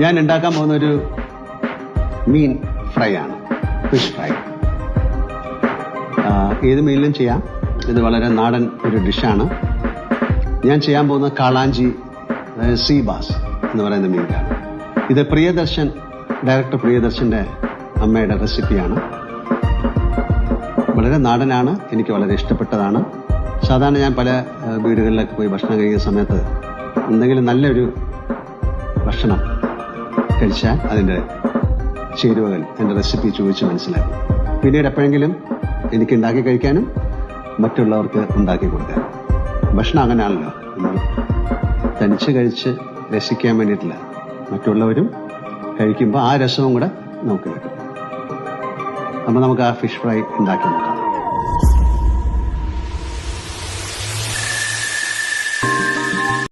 ഞാൻ ഉണ്ടാക്കാൻ പോകുന്ന ഒരു മീൻ ഫ്രൈ ആണ്, ഫിഷ് ഫ്രൈ. ഏത് മീനിലും ചെയ്യാം. ഇത് വളരെ നാടൻ ഒരു ഡിഷാണ്. ഞാൻ ചെയ്യാൻ പോകുന്ന കാളാഞ്ചി, അതായത് സീ ബാസ് എന്ന് പറയുന്ന മീനാണ്. ഇത് ഡയറക്ടർ പ്രിയദർശന്റെ അമ്മയുടെ റെസിപ്പിയാണ്. വളരെ നാടനാണ്, എനിക്ക് വളരെ ഇഷ്ടപ്പെട്ടതാണ്. സാധാരണ ഞാൻ പല വീടുകളിലൊക്കെ പോയി ഭക്ഷണം കഴിക്കുന്ന സമയത്ത് എന്തെങ്കിലും നല്ലൊരു ഭക്ഷണം കഴിച്ചാൽ അതിൻ്റെ ചേരുവകൾ, എൻ്റെ റെസിപ്പി ചോദിച്ച് മനസ്സിലാക്കും. പിന്നീട് എപ്പോഴെങ്കിലും എനിക്ക് ഉണ്ടാക്കി കഴിക്കാനും മറ്റുള്ളവർക്ക് ഉണ്ടാക്കി കൊടുക്കാനും. ഭക്ഷണം അങ്ങനെയാണല്ലോ, നമ്മൾ തനിച്ച് കഴിച്ച് രസിക്കാൻ വേണ്ടിയിട്ടില്ല, മറ്റുള്ളവരും കഴിക്കുമ്പോൾ ആ രസവും കൂടെ നമുക്ക് കിട്ടും. അപ്പോൾ നമുക്ക് ആ ഫിഷ് ഫ്രൈ ഉണ്ടാക്കി നോക്കാം.